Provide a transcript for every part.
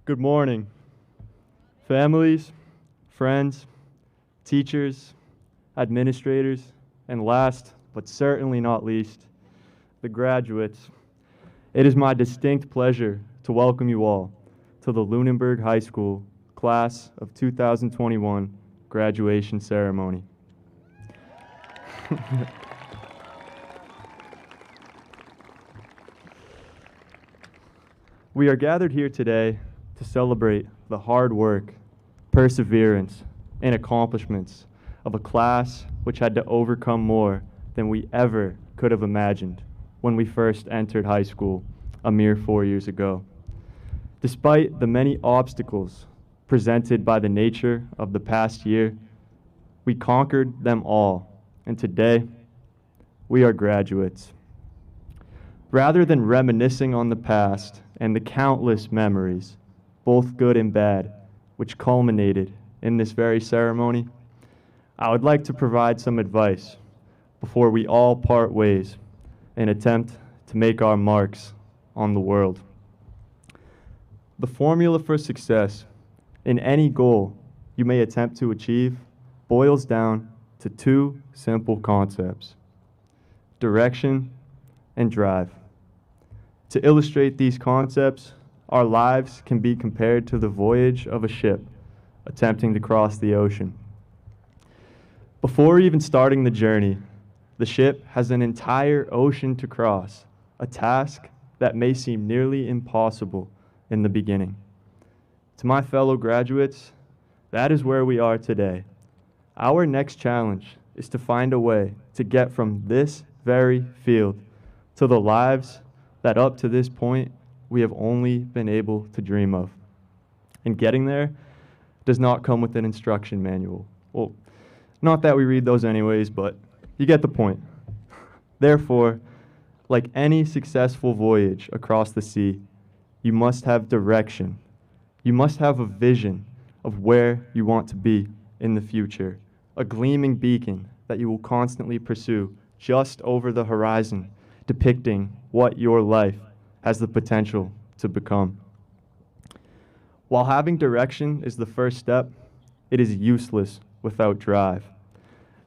Good morning, families, friends, teachers, administrators, and last, but certainly not least, the graduates. It is my distinct pleasure to welcome you all to the Lunenburg High School Class of 2021 graduation ceremony. We are gathered here today to celebrate the hard work, perseverance, and accomplishments of a class which had to overcome more than we ever could have imagined when we first entered high school a mere 4 years ago. Despite the many obstacles presented by the nature of the past year, we conquered them all, and today we are graduates. Rather than reminiscing on the past and the countless memories, both good and bad, which culminated in this very ceremony, I would like to provide some advice before we all part ways and attempt to make our marks on the world. The formula for success in any goal you may attempt to achieve boils down to two simple concepts: direction and drive. To illustrate these concepts, our lives can be compared to the voyage of a ship attempting to cross the ocean. Before even starting the journey, the ship has an entire ocean to cross, a task that may seem nearly impossible in the beginning. To my fellow graduates, that is where we are today. Our next challenge is to find a way to get from this very field to the lives that up to this point we have only been able to dream of. And getting there does not come with an instruction manual. Well, not that we read those anyways, but you get the point. Therefore, like any successful voyage across the sea, you must have direction. You must have a vision of where you want to be in the future, a gleaming beacon that you will constantly pursue just over the horizon, depicting what your life has the potential to become. While having direction is the first step, it is useless without drive.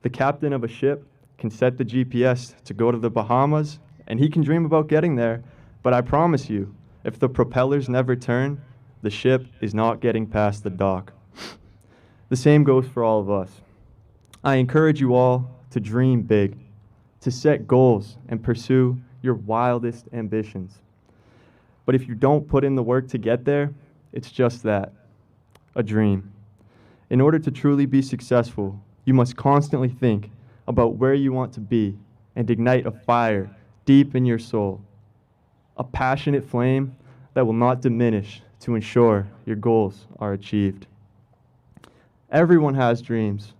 The captain of a ship can set the GPS to go to the Bahamas, and he can dream about getting there, but I promise you, if the propellers never turn, the ship is not getting past the dock. The same goes for all of us. I encourage you all to dream big, to set goals and pursue your wildest ambitions. But if you don't put in the work to get there, it's just that, a dream. In order to truly be successful, you must constantly think about where you want to be and ignite a fire deep in your soul, a passionate flame that will not diminish to ensure your goals are achieved. Everyone has dreams,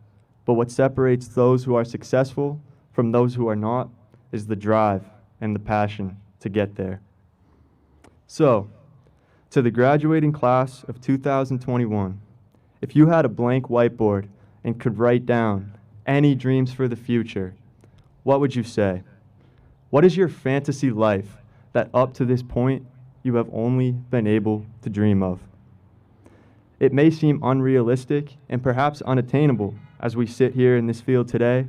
but what separates those who are successful from those who are not is the drive and the passion to get there. So, to the graduating class of 2021, if you had a blank whiteboard and could write down any dreams for the future, what would you say? What is your fantasy life that up to this point you have only been able to dream of? It may seem unrealistic and perhaps unattainable as we sit here in this field today,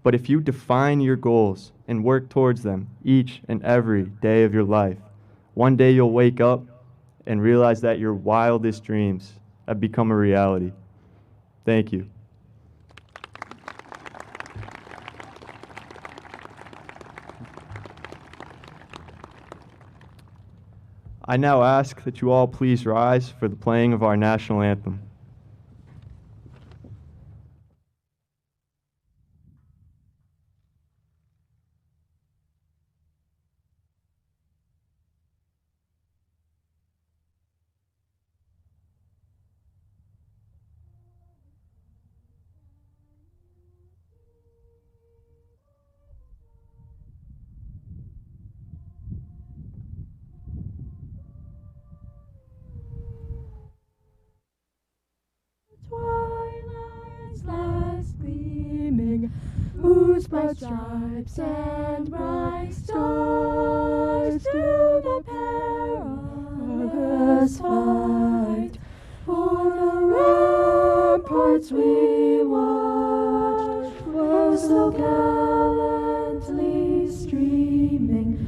but if you define your goals and work towards them each and every day of your life, one day you'll wake up and realize that your wildest dreams have become a reality. Thank you. I now ask that you all please rise for the playing of our national anthem. Twilight's last gleaming, whose bright stripes and bright stars through the perilous fight rockets we watched were so gallantly streaming,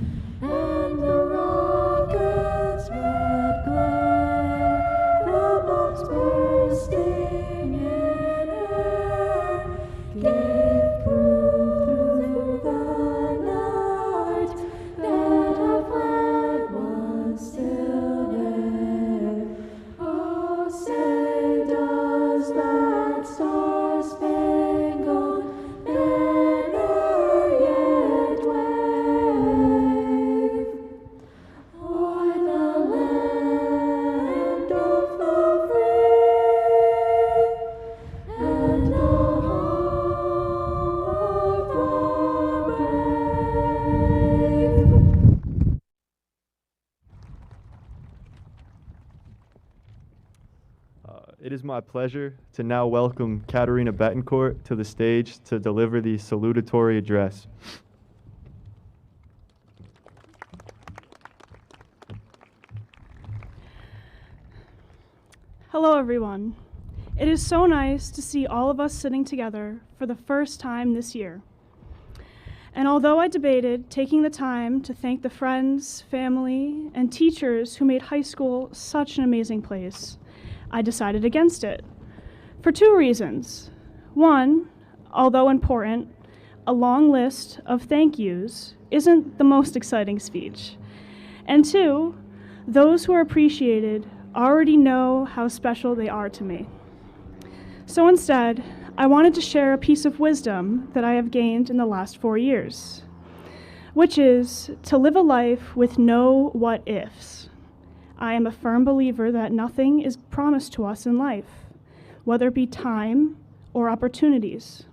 and the rockets' red glare, the bombs bursting in air, gave proof through the night that our flag was still there. Oh, say does that star-spangled banner yet wave o'er the land of the free and the home of the brave? It is my pleasure to now welcome Katerina Betancourt to the stage to deliver the salutatory address. Hello, everyone. It is so nice to see all of us sitting together for the first time this year. And although I debated taking the time to thank the friends, family, and teachers who made high school such an amazing place, I decided against it for two reasons. One, although important, a long list of thank yous isn't the most exciting speech. And two, those who are appreciated already know how special they are to me. So instead, I wanted to share a piece of wisdom that I have gained in the last 4 years, which is to live a life with no what ifs. I am a firm believer that nothing is promised to us in life, whether it be time or opportunities.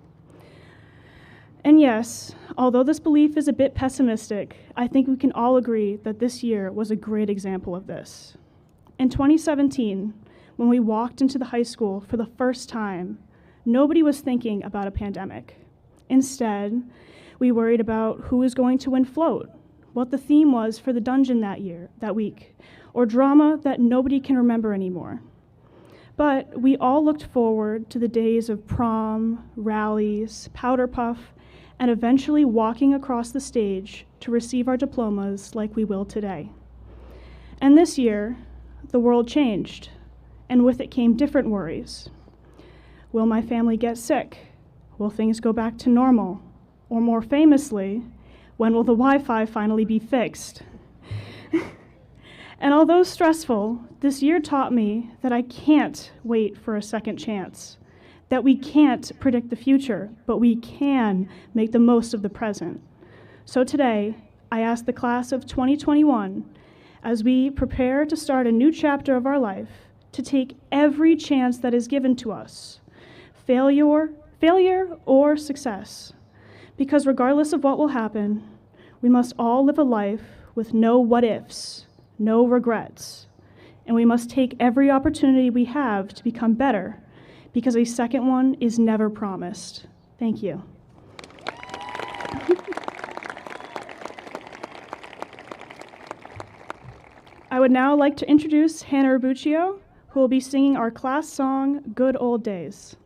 And yes, although this belief is a bit pessimistic, I think we can all agree that this year was a great example of this. In 2017, when we walked into the high school for the first time, nobody was thinking about a pandemic. Instead, we worried about who was going to win float, what the theme was for the dungeon that week, or drama that nobody can remember anymore. But we all looked forward to the days of prom, rallies, powder puff, and eventually walking across the stage to receive our diplomas like we will today. And this year, the world changed, and with it came different worries. Will my family get sick? Will things go back to normal? Or more famously, when will the Wi-Fi finally be fixed? And although stressful, this year taught me that I can't wait for a second chance, that we can't predict the future, but we can make the most of the present. So today, I ask the class of 2021, as we prepare to start a new chapter of our life, to take every chance that is given to us, failure or success. Because regardless of what will happen, we must all live a life with no what-ifs, no regrets, and we must take every opportunity we have to become better, because a second one is never promised. Thank you. I would now like to introduce Hannah Rabuccio, who will be singing our class song, Good Old Days.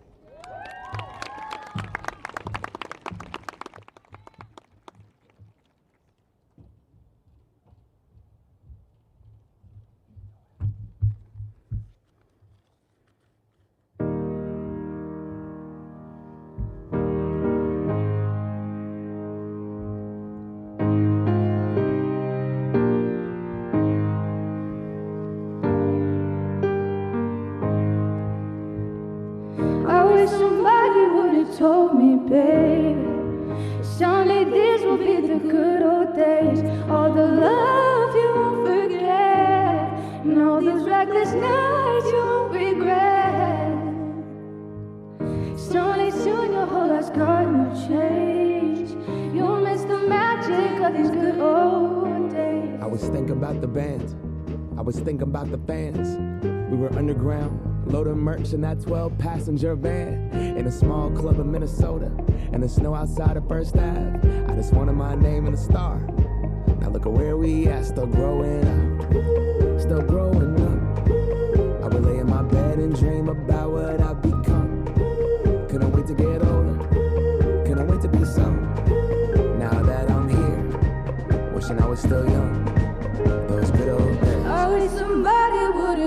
Told me, babe, someday these will be the good old days. All the love you won't forget, and all those reckless nights you won't regret. Someday soon your whole life's gonna change. You'll miss the magic of these good old days. I was thinking about the band, I was thinking about the fans. We were underground, loading merch in that 12-passenger van, in a small club in Minnesota, and the snow outside of First Ave. I just wanted my name and a star. Now look at where we at, still growing up, still growing up. I would lay in my bed and dream about what I've become.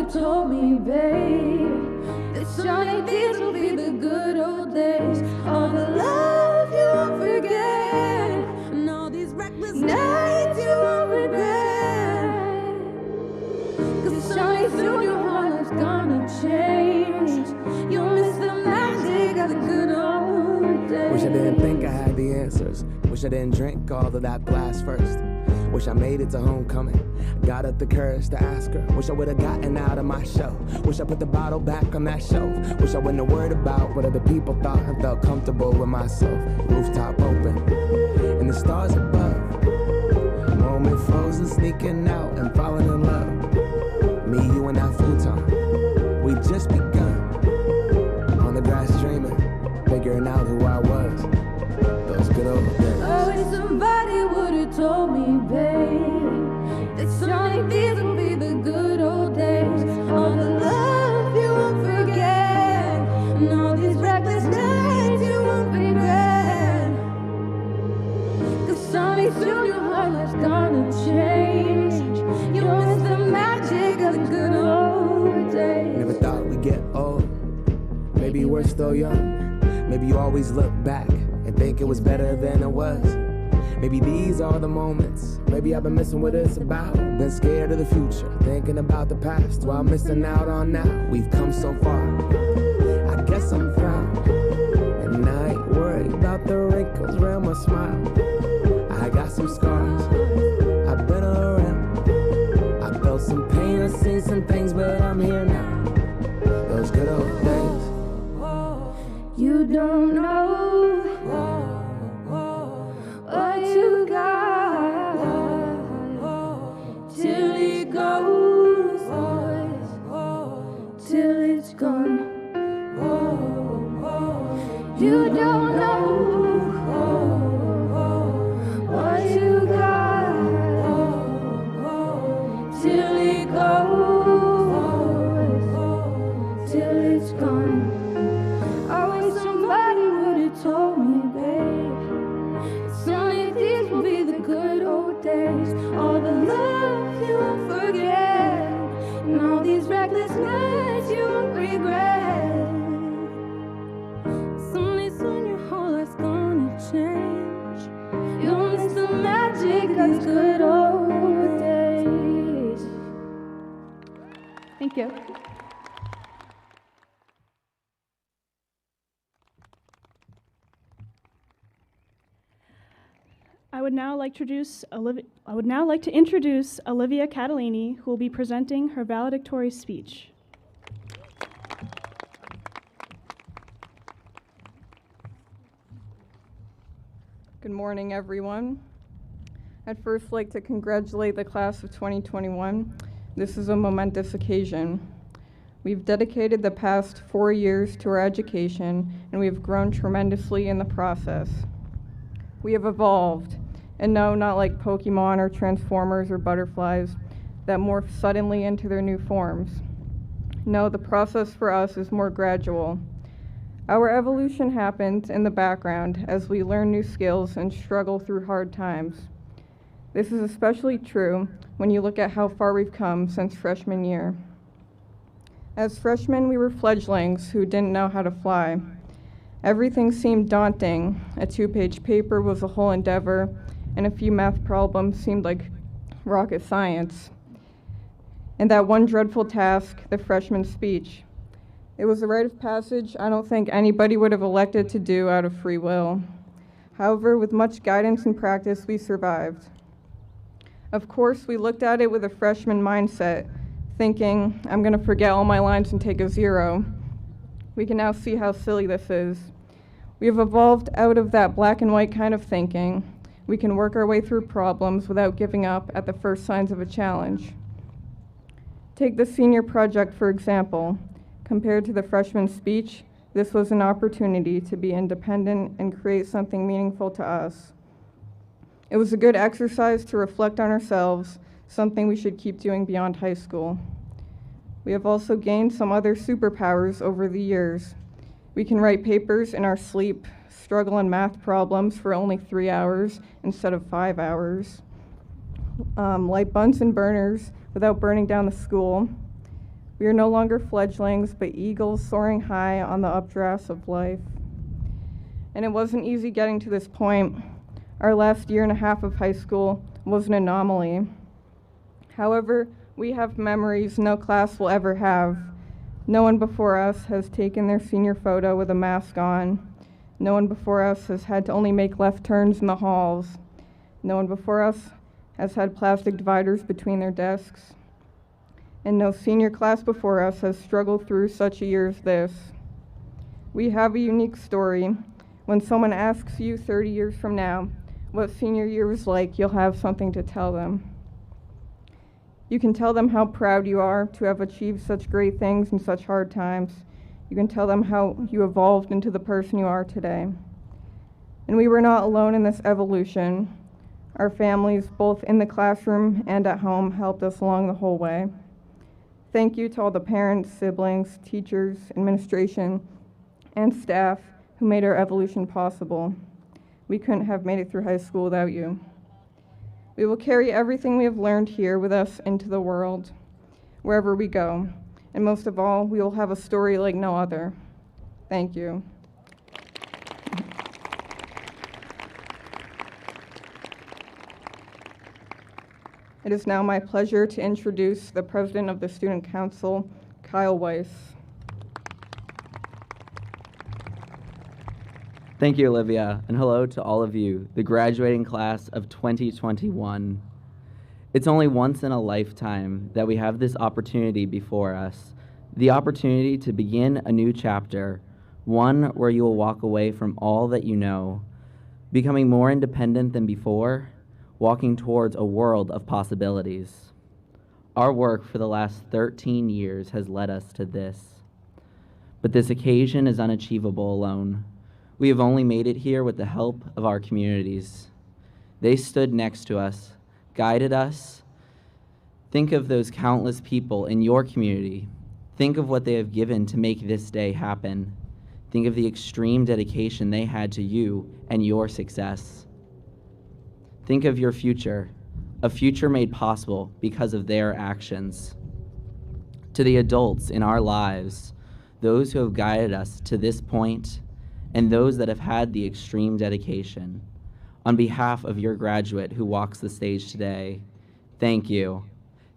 would've told me, babe, that surely these will be the good old days. All the love you won't forget, and all these reckless nights you won't regret. 'Cause surely soon your whole life's gonna change. You'll miss the magic of the good old days. Wish I didn't think I had the answers. Wish I didn't drink all of that glass first. Wish I made it to homecoming. Got up the courage to ask her. Wish I would've gotten out of my show. Wish I put the bottle back on that shelf. Wish I wouldn't have worried about what other people thought and felt comfortable with myself. Rooftop open and the stars above. Moment frozen, sneaking out and falling in love. Me, you, and that futon. We just begun. On the grass dreaming, figuring out who I was. Those good old days. Oh, if somebody would've told me, babe, that surely these will be the good old days. All the love you won't forget, and all these reckless nights you won't regret. 'Cause surely soon your whole life's gonna change. You'll miss the magic of the good old days. Never thought we'd get old. Maybe we're still young. Maybe you always look back and think it was better than it was. Maybe these are the moments. Maybe I've been missing what it's about. Been scared of the future, thinking about the past while missing out on now. We've come so far. I guess I'm proud, and I ain't worried about the wrinkles around my smile. I got some scars. I've been around. I felt some pain. I've seen some things, but I'm here now. Those good old days. You don't know what you got till it goes, till it's gone. You don't know what you got till it goes, till it's gone. Somebody would've told me, babe, surely these will be the good old days. All the love you won't forget, and all these reckless nights you won't regret. Soon your whole life's gonna change. You'll miss the magic of the good old days. Thank you. I would now like to introduce Olivia Catalini, who will be presenting her valedictory speech. Good morning, everyone. I'd first like to congratulate the class of 2021. This is a momentous occasion. We've dedicated the past 4 years to our education, and we have grown tremendously in the process. We have evolved, and no, not like Pokemon or Transformers or butterflies that morph suddenly into their new forms. No, the process for us is more gradual. Our evolution happens in the background as we learn new skills and struggle through hard times. This is especially true when you look at how far we've come since freshman year. As freshmen, we were fledglings who didn't know how to fly. Everything seemed daunting. A 2-page paper was a whole endeavor, and a few math problems seemed like rocket science. And that one dreadful task, the freshman speech. It was a rite of passage I don't think anybody would have elected to do out of free will. However, with much guidance and practice, we survived. Of course, we looked at it with a freshman mindset, thinking, I'm going to forget all my lines and take a 0. We can now see how silly this is. We have evolved out of that black and white kind of thinking. We can work our way through problems without giving up at the first signs of a challenge. Take the senior project, for example. Compared to the freshman speech, this was an opportunity to be independent and create something meaningful to us. It was a good exercise to reflect on ourselves, something we should keep doing beyond high school. We have also gained some other superpowers over the years. We can write papers in our sleep, struggle in math problems for only 3 hours instead of 5 hours, light Bunsen burners without burning down the school. We are no longer fledglings, but eagles soaring high on the updrafts of life. And it wasn't easy getting to this point. Our last year and a half of high school was an anomaly. However, we have memories no class will ever have. No one before us has taken their senior photo with a mask on. No one before us has had to only make left turns in the halls. No one before us has had plastic dividers between their desks. And no senior class before us has struggled through such a year as this. We have a unique story. When someone asks you 30 years from now what senior year was like, you'll have something to tell them. You can tell them how proud you are to have achieved such great things in such hard times. You can tell them how you evolved into the person you are today. And we were not alone in this evolution. Our families, both in the classroom and at home, helped us along the whole way. Thank you to all the parents, siblings, teachers, administration, and staff who made our evolution possible. We couldn't have made it through high school without you. We will carry everything we have learned here with us into the world, wherever we go. And most of all, we will have a story like no other. Thank you. It is now my pleasure to introduce the President of the Student Council, Kyle Weiss. Thank you, Olivia, and hello to all of you, the graduating class of 2021. It's only once in a lifetime that we have this opportunity before us, the opportunity to begin a new chapter, one where you will walk away from all that you know, becoming more independent than before, walking towards a world of possibilities. Our work for the last 13 years has led us to this. But this occasion is unachievable alone. We have only made it here with the help of our communities. They stood next to us, guided us. Think of those countless people in your community. Think of what they have given to make this day happen. Think of the extreme dedication they had to you and your success. Think of your future, a future made possible because of their actions. To the adults in our lives, those who have guided us to this point, and those that have had the extreme dedication, on behalf of your graduate who walks the stage today, thank you.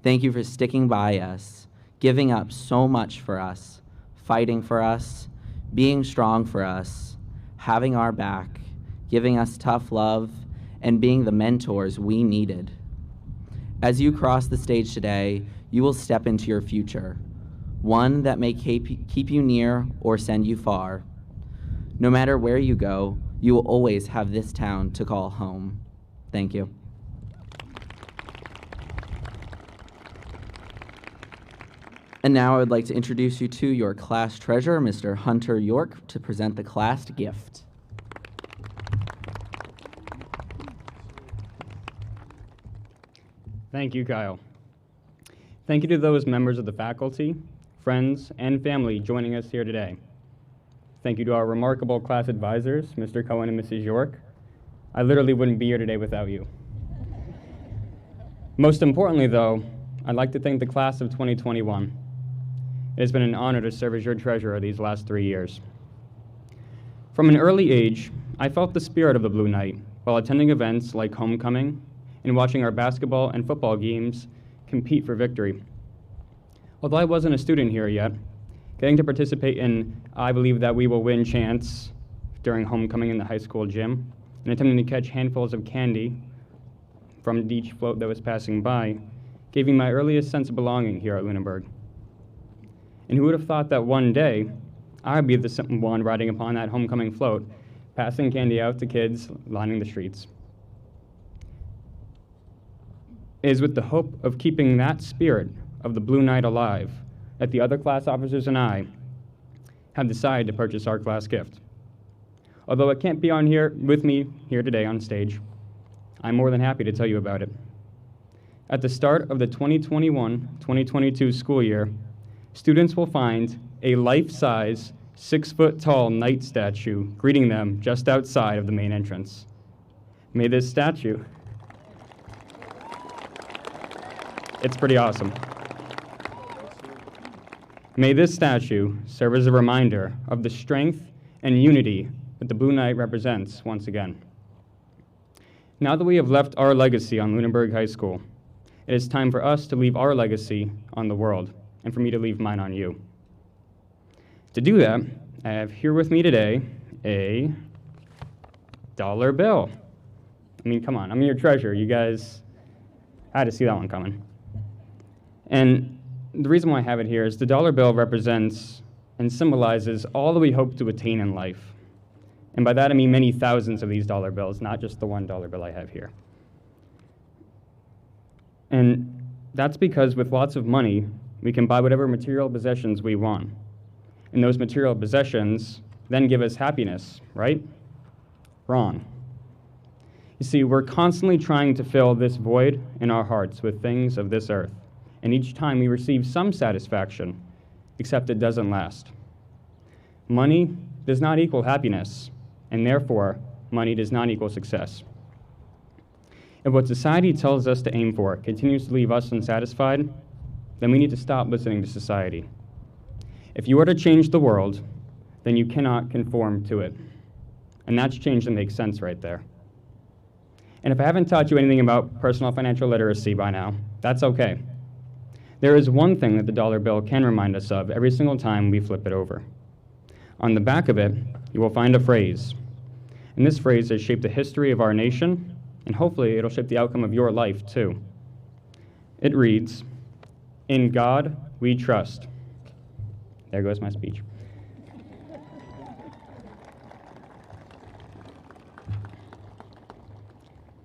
Thank you for sticking by us, giving up so much for us, fighting for us, being strong for us, having our back, giving us tough love, and being the mentors we needed. As you cross the stage today, you will step into your future, one that may keep you near or send you far. No matter where you go, you will always have this town to call home. Thank you. And now I would like to introduce you to your class treasurer, Mr. Hunter York, to present the class gift. Thank you, Kyle. Thank you to those members of the faculty, friends, and family joining us here today. Thank you to our remarkable class advisors, Mr. Cohen and Mrs. York. I literally wouldn't be here today without you. Most importantly, though, I'd like to thank the class of 2021. It has been an honor to serve as your treasurer these last 3 years. From an early age, I felt the spirit of the Blue Night while attending events like homecoming and watching our basketball and football games compete for victory. Although I wasn't a student here yet, getting to participate in I Believe That We Will Win chants during homecoming in the high school gym and attempting to catch handfuls of candy from each float that was passing by gave me my earliest sense of belonging here at Lunenburg. And who would have thought that one day I'd be the one riding upon that homecoming float, passing candy out to kids lining the streets. It is with the hope of keeping that spirit of the Blue Night alive that the other class officers and I have decided to purchase our class gift. Although it can't be on here with me here today on stage, I'm more than happy to tell you about it. At the start of the 2021-2022 school year, students will find a life-size, 6-foot-tall knight statue greeting them just outside of the main entrance. May this statue, it's pretty awesome. May this statue serve as a reminder of the strength and unity that the Blue Knight represents once again. Now that we have left our legacy on Lunenburg High School, it is time for us to leave our legacy on the world, and for me to leave mine on you. To do that, I have here with me today a dollar bill. I mean, come on, I'm your treasurer. You guys had to see that one coming. And the reason why I have it here is the dollar bill represents and symbolizes all that we hope to attain in life. And by that I mean many thousands of these dollar bills, not just the $1 bill I have here. And that's because with lots of money, we can buy whatever material possessions we want. And those material possessions then give us happiness, right? Wrong. You see, we're constantly trying to fill this void in our hearts with things of this earth. And each time we receive some satisfaction, except it doesn't last. Money does not equal happiness, and therefore, money does not equal success. If what society tells us to aim for continues to leave us unsatisfied, then we need to stop listening to society. If you are to change the world, then you cannot conform to it. And that's change that makes sense right there. And if I haven't taught you anything about personal financial literacy by now, that's okay. There is one thing that the dollar bill can remind us of every single time we flip it over. On the back of it, you will find a phrase. And this phrase has shaped the history of our nation, and hopefully it'll shape the outcome of your life too. It reads, "In God we trust." There goes my speech.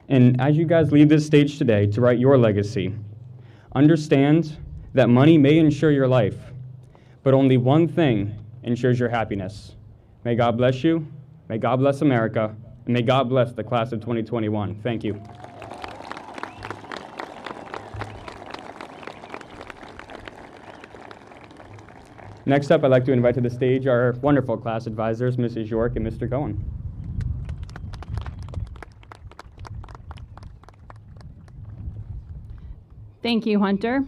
And as you guys leave this stage today to write your legacy, understand that money may ensure your life, but only one thing ensures your happiness. May God bless you, may God bless America, and may God bless the class of 2021. Thank you. Next up, I'd like to invite to the stage our wonderful class advisors, Mrs. York and Mr. Cohen. Thank you, Hunter.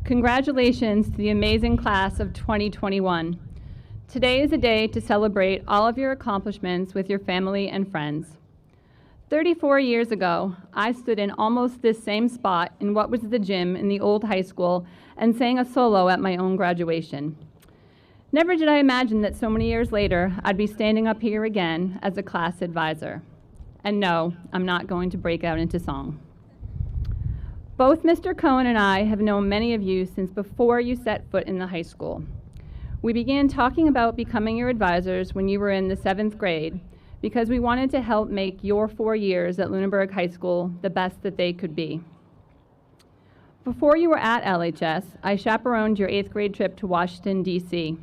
Congratulations to the amazing class of 2021. Today is a day to celebrate all of your accomplishments with your family and friends. 34 years ago, I stood in almost this same spot in what was the gym in the old high school and sang a solo at my own graduation. Never did I imagine that so many years later, I'd be standing up here again as a class advisor. And no, I'm not going to break out into song. Both Mr. Cohen and I have known many of you since before you set foot in the high school. We began talking about becoming your advisors when you were in the 7th grade because we wanted to help make your 4 years at Lunenburg High School the best that they could be. Before you were at LHS, I chaperoned your 8th grade trip to Washington, D.C.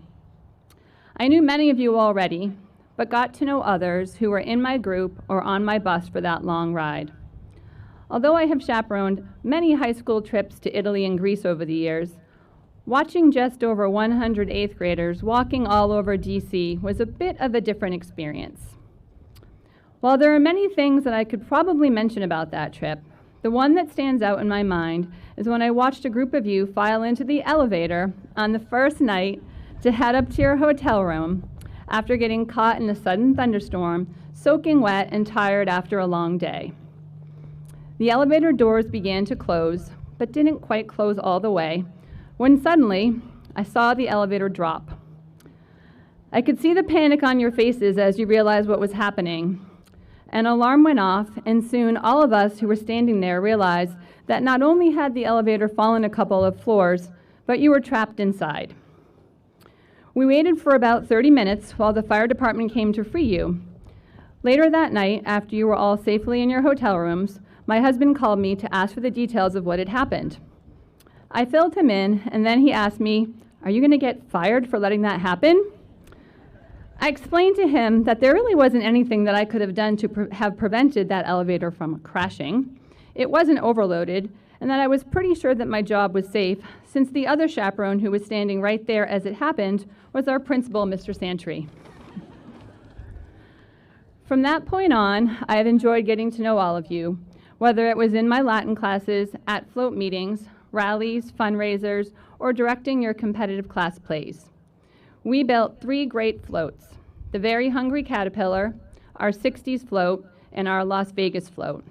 I knew many of you already, but got to know others who were in my group or on my bus for that long ride. Although I have chaperoned many high school trips to Italy and Greece over the years, watching just over 100 8th graders walking all over DC was a bit of a different experience. While there are many things that I could probably mention about that trip, the one that stands out in my mind is when I watched a group of you file into the elevator on the first night to head up to your hotel room after getting caught in a sudden thunderstorm, soaking wet and tired after a long day. The elevator doors began to close, but didn't quite close all the way, when suddenly I saw the elevator drop. I could see the panic on your faces as you realized what was happening. An alarm went off, and soon all of us who were standing there realized that not only had the elevator fallen a couple of floors, but you were trapped inside. We waited for about 30 minutes while the fire department came to free you. Later that night, after you were all safely in your hotel rooms, my husband called me to ask for the details of what had happened. I filled him in, and then he asked me, "Are you going to get fired for letting that happen?" I explained to him that there really wasn't anything that I could have done to have prevented that elevator from crashing. It wasn't overloaded, and that I was pretty sure that my job was safe, since the other chaperone who was standing right there as it happened was our principal, Mr. Santry. From that point on, I have enjoyed getting to know all of you, whether it was in my Latin classes, at float meetings, rallies, fundraisers, or directing your competitive class plays. We built 3 great floats: the Very Hungry Caterpillar, our 60s float, and our Las Vegas float.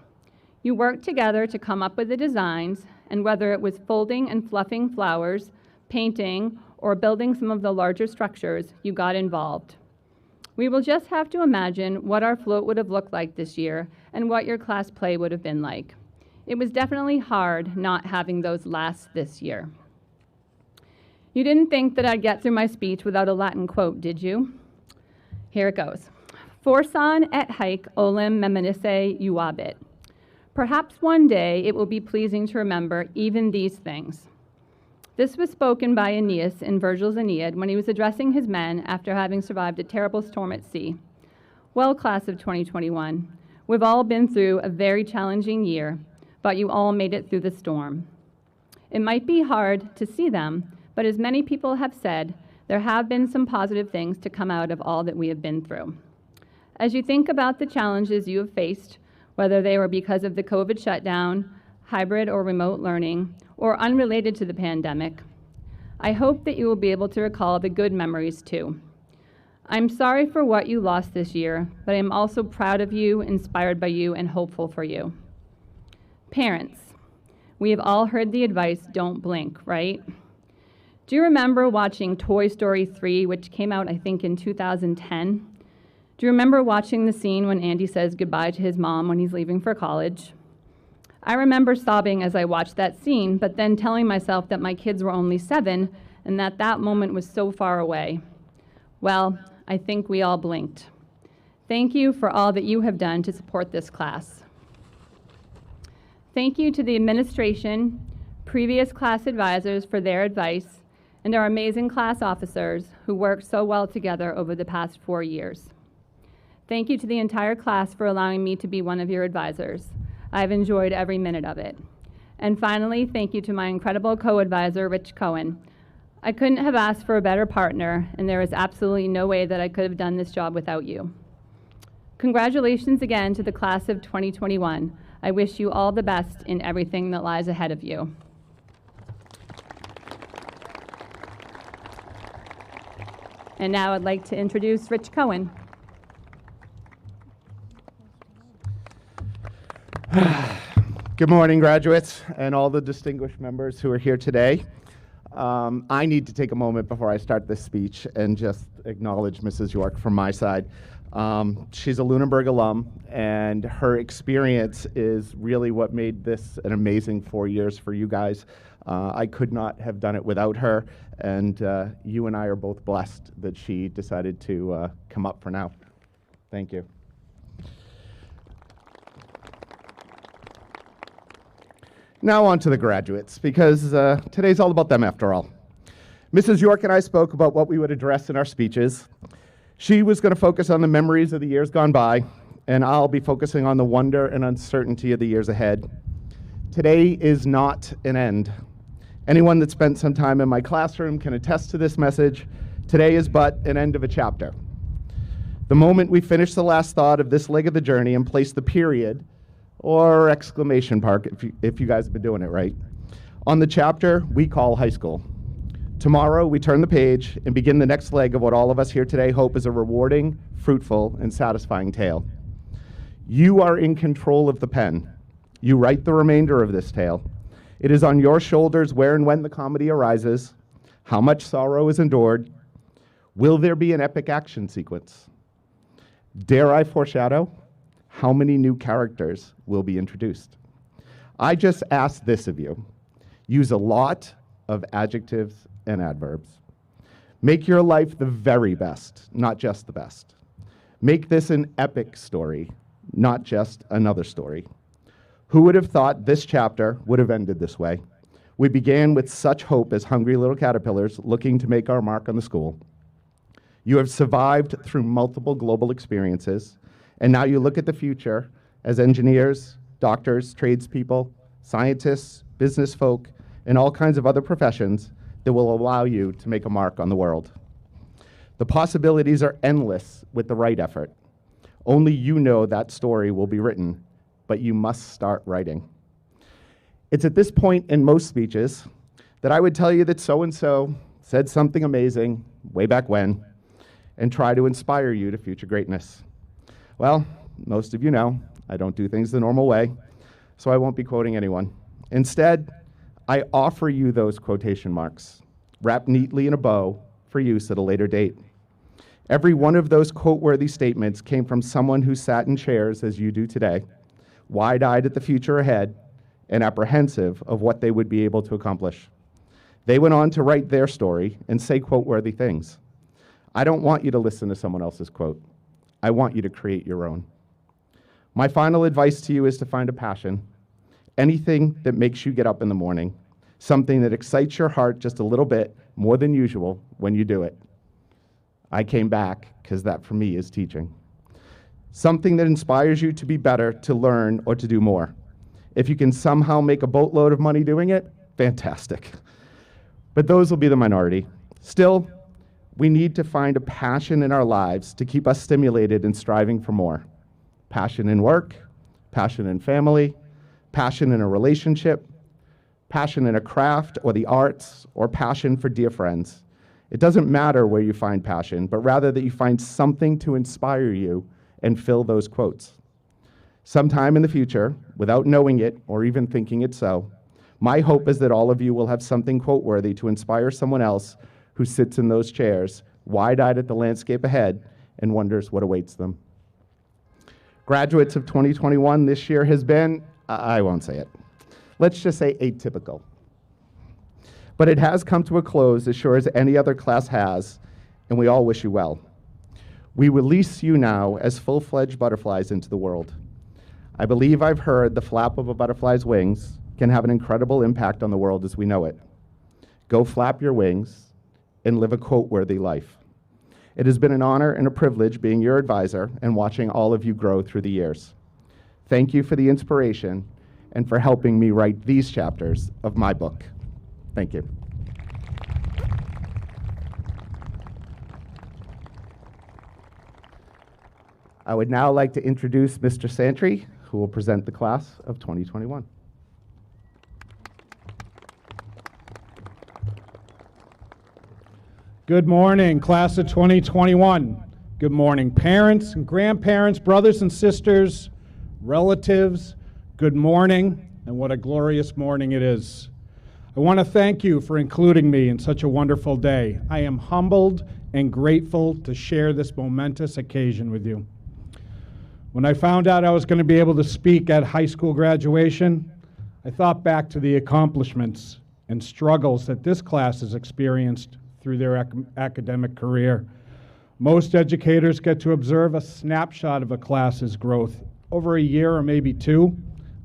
You worked together to come up with the designs, and whether it was folding and fluffing flowers, painting, or building some of the larger structures, you got involved. We will just have to imagine what our float would have looked like this year and what your class play would have been like. It was definitely hard not having those last this year. You didn't think that I'd get through my speech without a Latin quote, did you? Here it goes. Forsan et haec olim memorisse juabit. Perhaps one day it will be pleasing to remember even these things. This was spoken by Aeneas in Virgil's Aeneid when he was addressing his men after having survived a terrible storm at sea. Well, class of 2021, we've all been through a very challenging year, but you all made it through the storm. It might be hard to see them, but as many people have said, there have been some positive things to come out of all that we have been through. As you think about the challenges you have faced, whether they were because of the COVID shutdown, hybrid or remote learning, or unrelated to the pandemic, I hope that you will be able to recall the good memories too. I'm sorry for what you lost this year, but I'm also proud of you, inspired by you, and hopeful for you. Parents, we have all heard the advice, don't blink, right? Do you remember watching Toy Story 3, which came out, I think, in 2010? Do you remember watching the scene when Andy says goodbye to his mom when he's leaving for college? I remember sobbing as I watched that scene, but then telling myself that my kids were only 7 and that that moment was so far away. Well, I think we all blinked. Thank you for all that you have done to support this class. Thank you to the administration, previous class advisors for their advice, and our amazing class officers who worked so well together over the past 4 years. Thank you to the entire class for allowing me to be one of your advisors. I've enjoyed every minute of it. And finally, thank you to my incredible co-advisor, Rich Cohen. I couldn't have asked for a better partner, and there is absolutely no way that I could have done this job without you. Congratulations again to the class of 2021. I wish you all the best in everything that lies ahead of you. And now I'd like to introduce Rich Cohen. Good morning, graduates, and all the distinguished members who are here today. I need to take a moment before I start this speech and just acknowledge Mrs. York from my side. She's a Lunenburg alum, and her experience is really what made this an amazing 4 years for you guys. I could not have done it without her, and you and I are both blessed that she decided to come up for now. Thank you. Now on to the graduates, because today's all about them after all. Mrs. York and I spoke about what we would address in our speeches. She was going to focus on the memories of the years gone by, and I'll be focusing on the wonder and uncertainty of the years ahead. Today is not an end. Anyone that spent some time in my classroom can attest to this message. Today is but an end of a chapter. The moment we finish the last thought of this leg of the journey and place the period, or exclamation mark if you guys have been doing it right, on the chapter we call high school. Tomorrow we turn the page and begin the next leg of what all of us here today hope is a rewarding, fruitful, and satisfying tale. You are in control of the pen. You write the remainder of this tale. It is on your shoulders where and when the comedy arises, how much sorrow is endured. Will there be an epic action sequence? Dare I foreshadow? How many new characters will be introduced? I just ask this of you. Use a lot of adjectives and adverbs. Make your life the very best, not just the best. Make this an epic story, not just another story. Who would have thought this chapter would have ended this way? We began with such hope as hungry little caterpillars looking to make our mark on the school. You have survived through multiple global experiences, and now you look at the future as engineers, doctors, tradespeople, scientists, business folk, and all kinds of other professions that will allow you to make a mark on the world. The possibilities are endless with the right effort. Only you know that story will be written, but you must start writing. It's at this point in most speeches that I would tell you that so-and-so said something amazing way back when and try to inspire you to future greatness. Well, most of you know I don't do things the normal way, so I won't be quoting anyone. Instead, I offer you those quotation marks, wrapped neatly in a bow for use at a later date. Every one of those quote-worthy statements came from someone who sat in chairs as you do today, wide-eyed at the future ahead and apprehensive of what they would be able to accomplish. They went on to write their story and say quote-worthy things. I don't want you to listen to someone else's quote. I want you to create your own. My final advice to you is to find a passion, anything that makes you get up in the morning, something that excites your heart just a little bit more than usual when you do it. I came back because that for me is teaching. Something that inspires you to be better, to learn, or to do more. If you can somehow make a boatload of money doing it, fantastic. But those will be the minority. Still, we need to find a passion in our lives to keep us stimulated and striving for more. Passion in work, passion in family, passion in a relationship, passion in a craft or the arts, or passion for dear friends. It doesn't matter where you find passion, but rather that you find something to inspire you and fill those quotes. Sometime in the future, without knowing it or even thinking it so, my hope is that all of you will have something quote-worthy to inspire someone else who sits in those chairs, wide-eyed at the landscape ahead and wonders what awaits them. Graduates of 2021 this year has been, I won't say it, let's just say atypical. But it has come to a close as sure as any other class has, and we all wish you well. We release you now as full-fledged butterflies into the world. I believe I've heard the flap of a butterfly's wings can have an incredible impact on the world as we know it. Go flap your wings and live a quote-worthy life. It has been an honor and a privilege being your advisor and watching all of you grow through the years. Thank you for the inspiration and for helping me write these chapters of my book. Thank you. I would now like to introduce Mr. Santry, who will present the class of 2021. Good morning, class of 2021. Good morning, parents and grandparents, brothers and sisters, relatives. Good morning, and what a glorious morning it is. I want to thank you for including me in such a wonderful day. I am humbled and grateful to share this momentous occasion with you. When I found out I was going to be able to speak at high school graduation, I thought back to the accomplishments and struggles that this class has experienced through their academic career. Most educators get to observe a snapshot of a class's growth over a year or maybe two.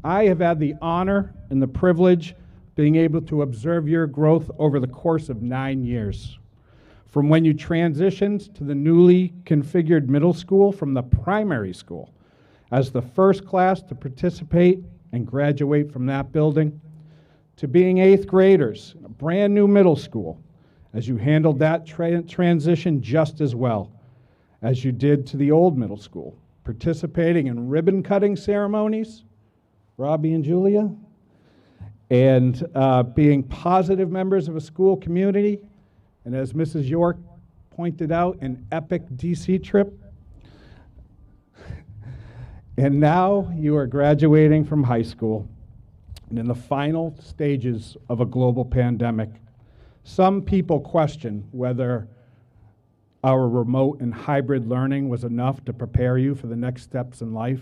I have had the honor and the privilege being able to observe your growth over the course of 9 years. From when you transitioned to the newly configured middle school from the primary school as the first class to participate and graduate from that building, to being 8th graders in a brand new middle school, as you handled that transition just as well as you did to the old middle school, participating in ribbon cutting ceremonies, Robbie and Julia, and being positive members of a school community, and as Mrs. York pointed out, an epic DC trip. And now you are graduating from high school and in the final stages of a global pandemic. Some people question whether our remote and hybrid learning was enough to prepare you for the next steps in life.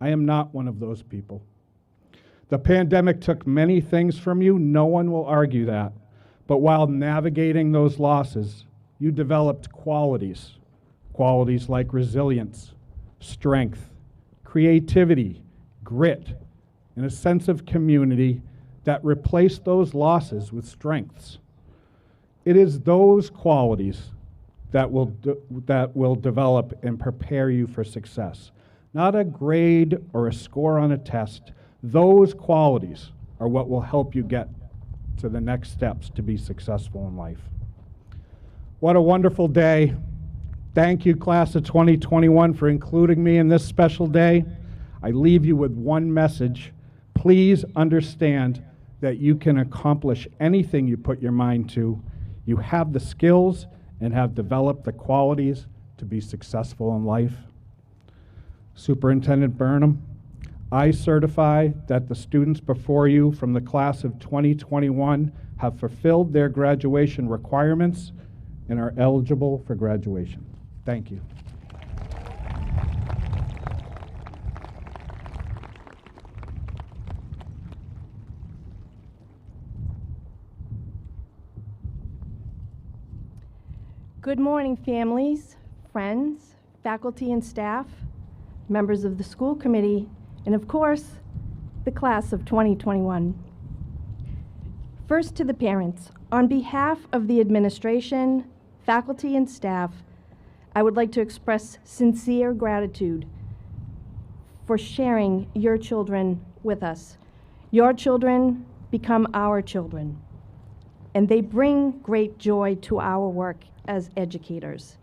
I am not one of those people. The pandemic took many things from you, no one will argue that. But while navigating those losses, you developed qualities like resilience, strength, creativity, grit, and a sense of community that replaced those losses with strengths. It is those qualities that will develop and prepare you for success. Not a grade or a score on a test. Those qualities are what will help you get to the next steps to be successful in life. What a wonderful day. Thank you, class of 2021, for including me in this special day. I leave you with one message. Please understand that you can accomplish anything you put your mind to. You have the skills and have developed the qualities to be successful in life. Superintendent Burnham, I certify that the students before you from the class of 2021 have fulfilled their graduation requirements and are eligible for graduation. Thank you. Good morning, families, friends, faculty and staff, members of the school committee, and of course, the class of 2021. First to the parents, on behalf of the administration, faculty, and staff, I would like to express sincere gratitude for sharing your children with us. Your children become our children, and they bring great joy to our work as educators.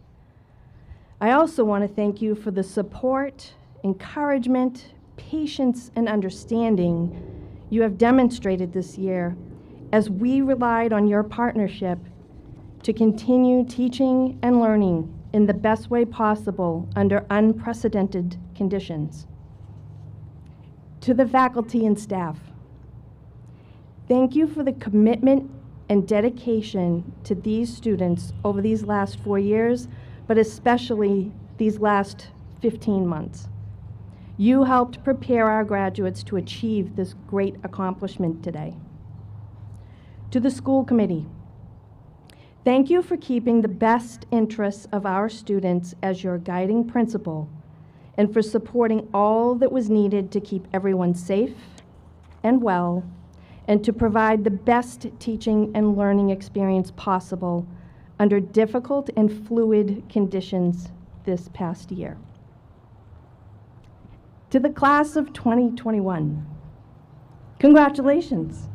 I also want to thank you for the support, encouragement, patience, and understanding you have demonstrated this year as we relied on your partnership to continue teaching and learning in the best way possible under unprecedented conditions. To the faculty and staff, thank you for the commitment and dedication to these students over these last 4 years, but especially these last 15 months. You helped prepare our graduates to achieve this great accomplishment today. To the school committee, thank you for keeping the best interests of our students as your guiding principle and for supporting all that was needed to keep everyone safe and well and to provide the best teaching and learning experience possible under difficult and fluid conditions this past year. To the class of 2021, congratulations.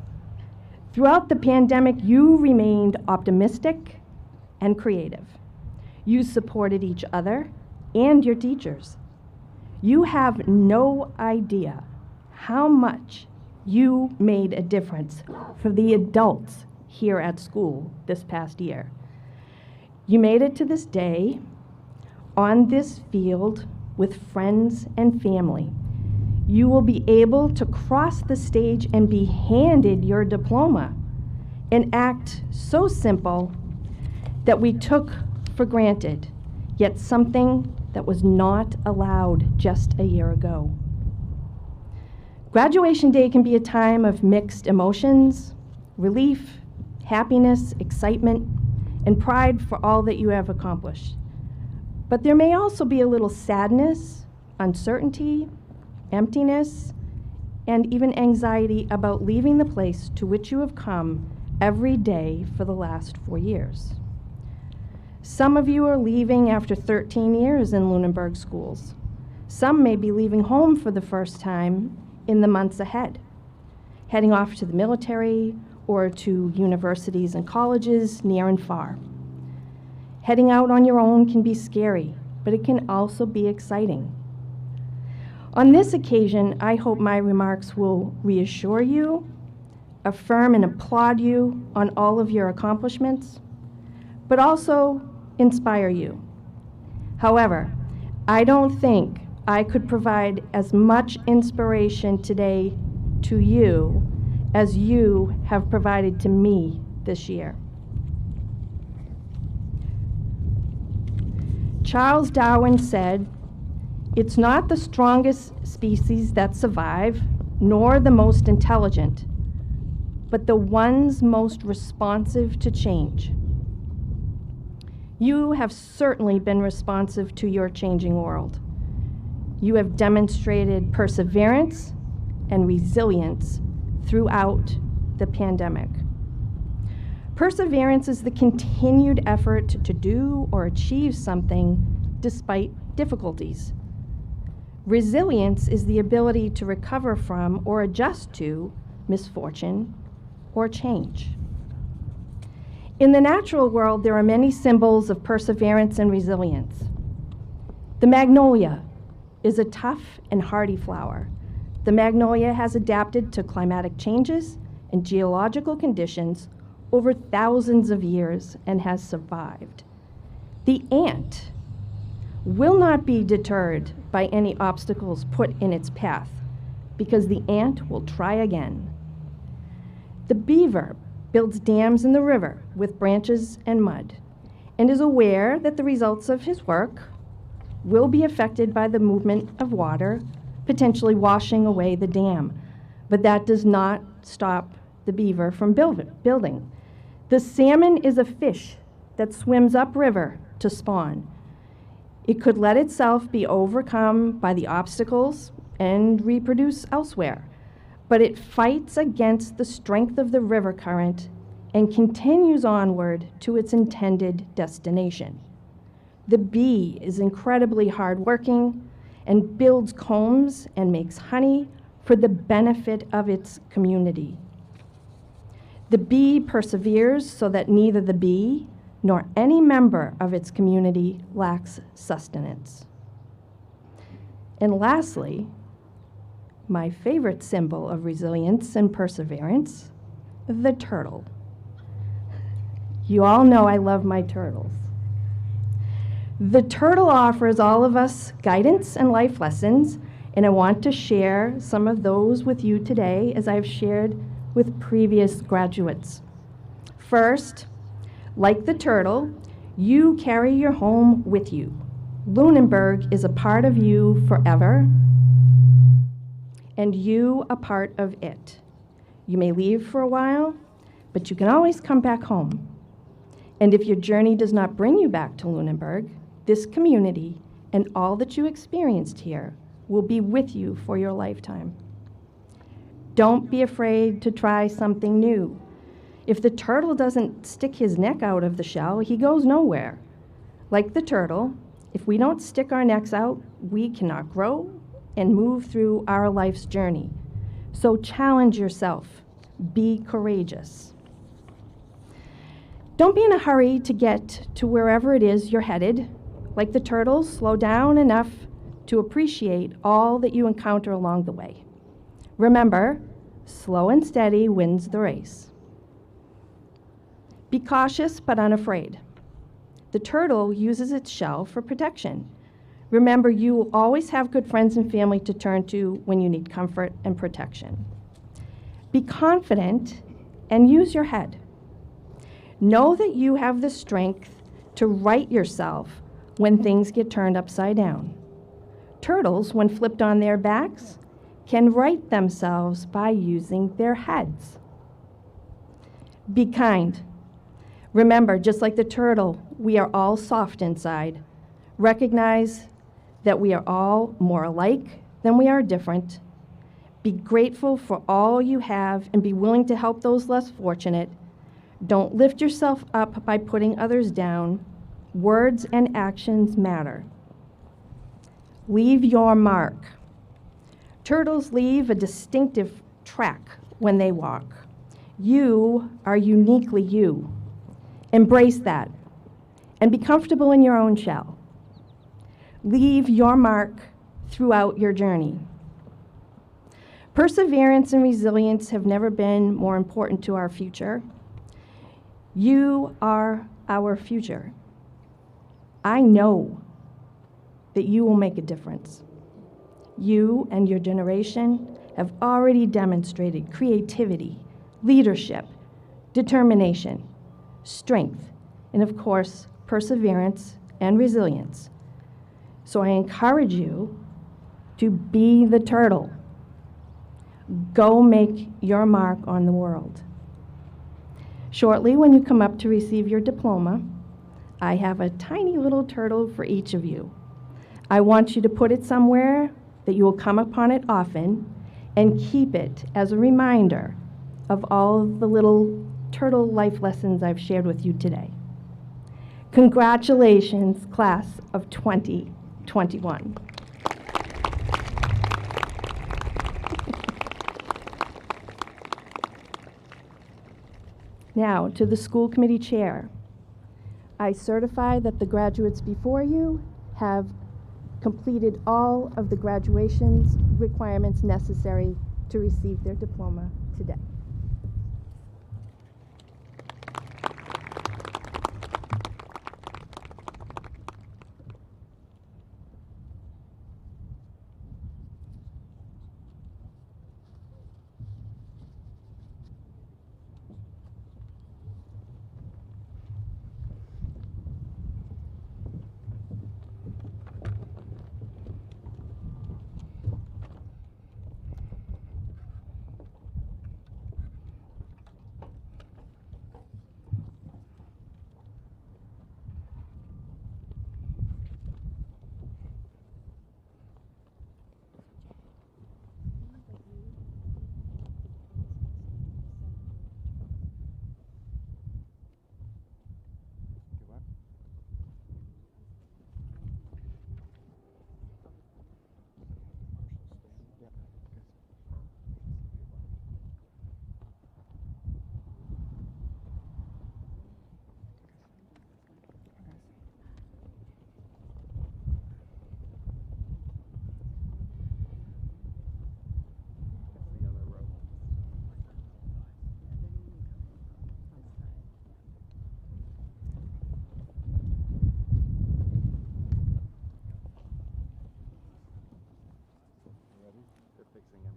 Throughout the pandemic, you remained optimistic and creative. You supported each other and your teachers. You have no idea how much you made a difference for the adults here at school this past year. You made it to this day on this field with friends and family. You will be able to cross the stage and be handed your diploma, an act so simple that we took for granted, yet something that was not allowed just a year ago. Graduation day can be a time of mixed emotions, relief, happiness, excitement, and pride for all that you have accomplished. But there may also be a little sadness, uncertainty, emptiness, and even anxiety about leaving the place to which you have come every day for the last 4 years. Some of you are leaving after 13 years in Lunenburg schools. Some may be leaving home for the first time in the months ahead, heading off to the military or to universities and colleges near and far. Heading out on your own can be scary, but it can also be exciting. On this occasion, I hope my remarks will reassure you, affirm and applaud you on all of your accomplishments, but also inspire you. However, I don't think I could provide as much inspiration today to you as you have provided to me this year. Charles Darwin said, "It's not the strongest species that survive, nor the most intelligent, but the ones most responsive to change." You have certainly been responsive to your changing world. You have demonstrated perseverance and resilience throughout the pandemic. Perseverance is the continued effort to do or achieve something despite difficulties. Resilience is the ability to recover from or adjust to misfortune or change. In the natural world, there are many symbols of perseverance and resilience. The magnolia is a tough and hardy flower The magnolia has adapted to climatic changes and geological conditions over thousands of years and has survived. The ant will not be deterred by any obstacles put in its path, because the ant will try again. The beaver builds dams in the river with branches and mud, and is aware that the results of his work will be affected by the movement of water, potentially washing away the dam. But that does not stop the beaver from building. The salmon is a fish that swims upriver to spawn. It could let itself be overcome by the obstacles and reproduce elsewhere, but it fights against the strength of the river current and continues onward to its intended destination. The bee is incredibly hardworking and builds combs and makes honey for the benefit of its community. The bee perseveres so that neither the bee nor any member of its community lacks sustenance. And lastly, my favorite symbol of resilience and perseverance, the turtle. You all know I love my turtles. The turtle offers all of us guidance and life lessons, and I want to share some of those with you today, as I've shared with previous graduates. First, like the turtle, you carry your home with you. Lunenburg is a part of you forever, and you a part of it. You may leave for a while, but you can always come back home. And if your journey does not bring you back to Lunenburg, this community and all that you experienced here will be with you for your lifetime. Don't be afraid to try something new. If the turtle doesn't stick his neck out of the shell, he goes nowhere. Like the turtle, if we don't stick our necks out, we cannot grow and move through our life's journey. So challenge yourself. Be courageous. Don't be in a hurry to get to wherever it is you're headed. Like the turtle, slow down enough to appreciate all that you encounter along the way. Remember, slow and steady wins the race. Be cautious but unafraid. The turtle uses its shell for protection. Remember, you will always have good friends and family to turn to when you need comfort and protection. Be confident and use your head. Know that you have the strength to right yourself when things get turned upside down. Turtles, when flipped on their backs, can right themselves by using their heads. Be kind. Remember, just like the turtle, we are all soft inside. Recognize that we are all more alike than we are different. Be grateful for all you have and be willing to help those less fortunate. Don't lift yourself up by putting others down. Words and actions matter. Leave your mark. Turtles leave a distinctive track when they walk. You are uniquely you. Embrace that and be comfortable in your own shell. Leave your mark throughout your journey. Perseverance and resilience have never been more important to our future. You are our future. I know that you will make a difference. You and your generation have already demonstrated creativity, leadership, determination, strength, and of course, perseverance and resilience. So I encourage you to be the turtle. Go make your mark on the world. Shortly, when you come up to receive your diploma, I have a tiny little turtle for each of you. I want you to put it somewhere that you will come upon it often and keep it as a reminder of all of the little turtle life lessons I've shared with you today. Congratulations, class of 2021. Now, to the school committee chair. I certify that the graduates before you have completed all of the graduations requirements necessary to receive their diploma today.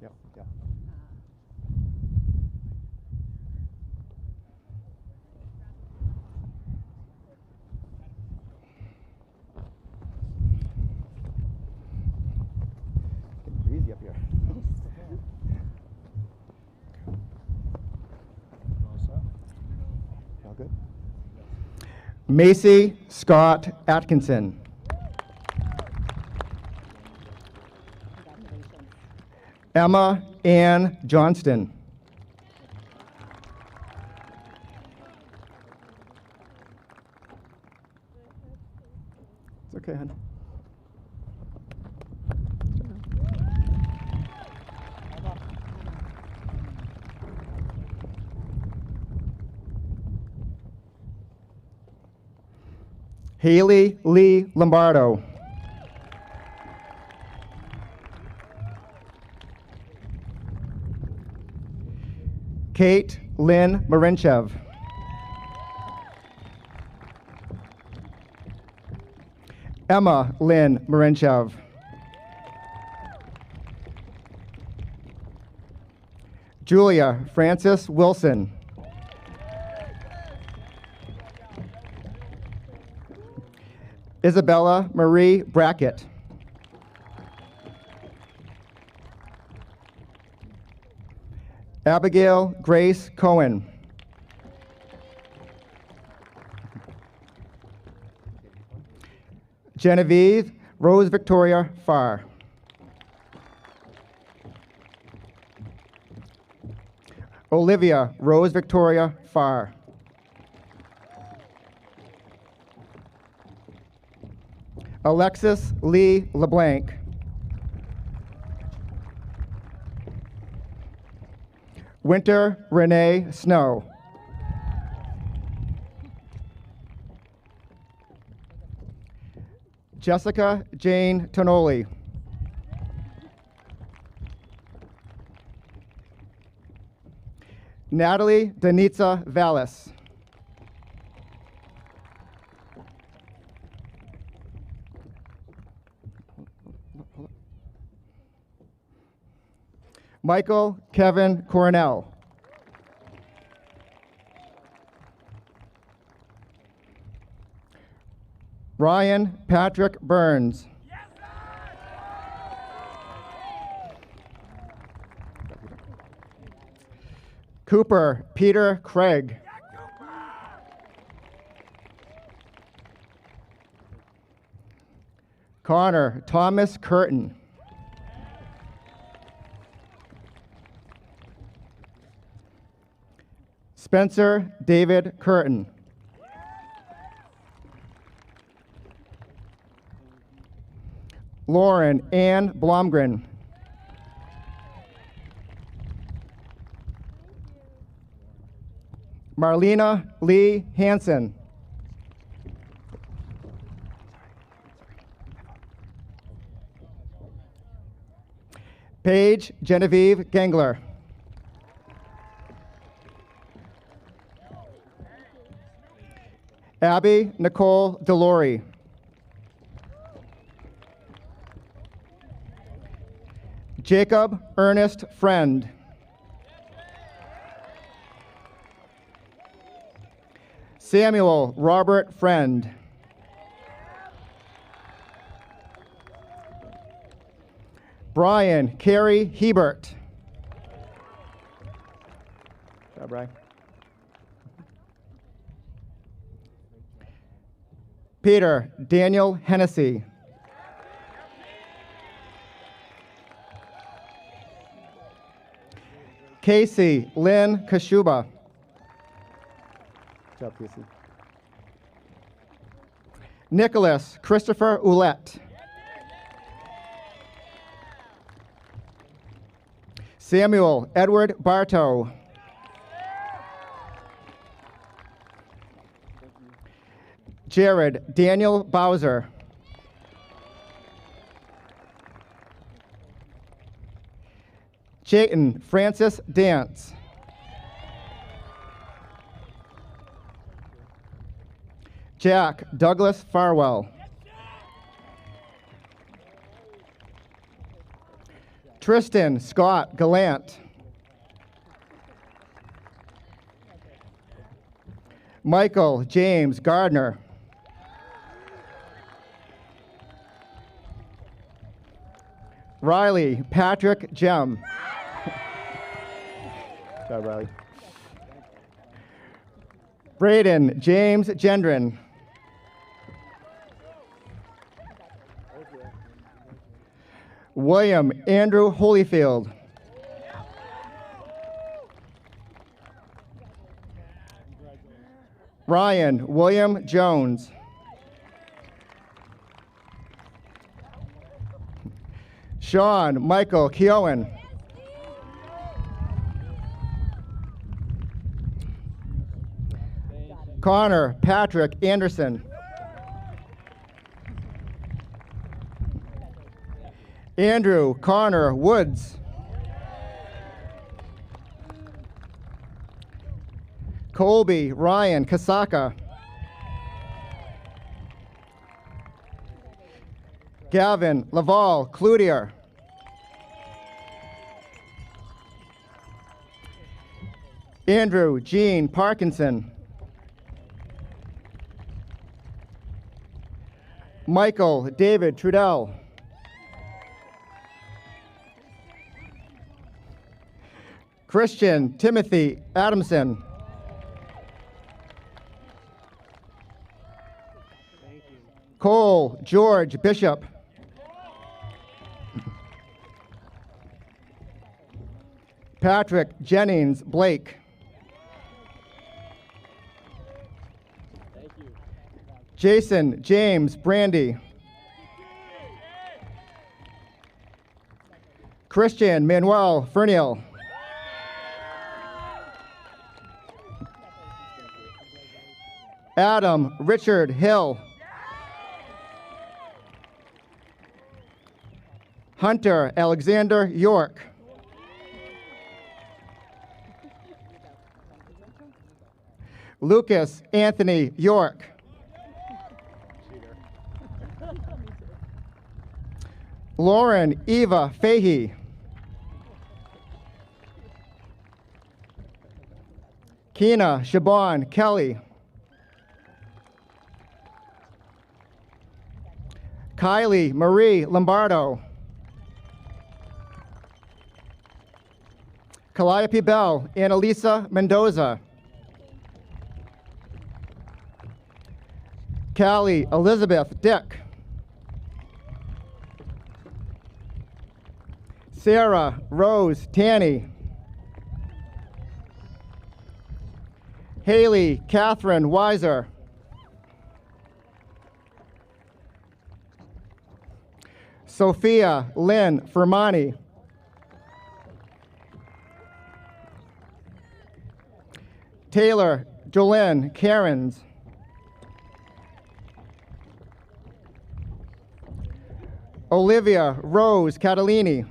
Yep, yeah. Getting breezy up here. All good. Macy Scott Atkinson. Emma Ann Johnston. It's okay, hon. Haley Lee Lombardo. Kate Lynn Marinchev. Emma Lynn Marinchev. Julia Frances Wilson. Isabella Marie Brackett. Abigail Grace Cohen. Genevieve Rose Victoria Farr. Olivia Rose Victoria Farr. Alexis Lee LeBlanc. Winter Renee Snow. Jessica Jane Tonoli. Natalie Danitza Vallis. Michael Kevin Cornell. Ryan Patrick Burns. Cooper Peter Craig. Connor Thomas Curtin. Spencer David Curtin. Lauren Ann Blomgren. Marlena Lee Hansen. Paige Genevieve Gengler. Abby Nicole Delory. Jacob Ernest Friend. Samuel Robert Friend. Brian Carey Hebert. Good job, Brian. Peter Daniel Hennessy. Casey Lynn Kashuba. Good job, Casey. Nicholas Christopher Ouellette. Samuel Edward Bartow. Jared Daniel Bowser. Chayton Francis Dance. Jack Douglas Farwell. Tristan Scott Gallant. Michael James Gardner. Riley Patrick Jem. Good job, Riley. Braden James Gendron. William Andrew Holyfield. Ryan William Jones. Sean Michael Keowen. Connor Patrick Anderson. Andrew Connor Woods. Colby Ryan Kasaka. Gavin Laval Cloutier. Andrew Jean Parkinson. Michael David Trudell. Christian Timothy Adamson. Cole George Bishop. Patrick Jennings Blake. Jason James Brandy. Christian Manuel Ferniel. Adam Richard Hill. Hunter Alexander York. Lucas Anthony York. Lauren Eva Fahey. Keena Shabon Kelly. Kylie Marie Lombardo. Calliope Bell, Annalisa Mendoza. Callie Elizabeth Dick. Sarah Rose Tanny. Haley Catherine Weiser. Sophia Lynn Fermani. Taylor Jolene Cairns. Olivia Rose Catalini.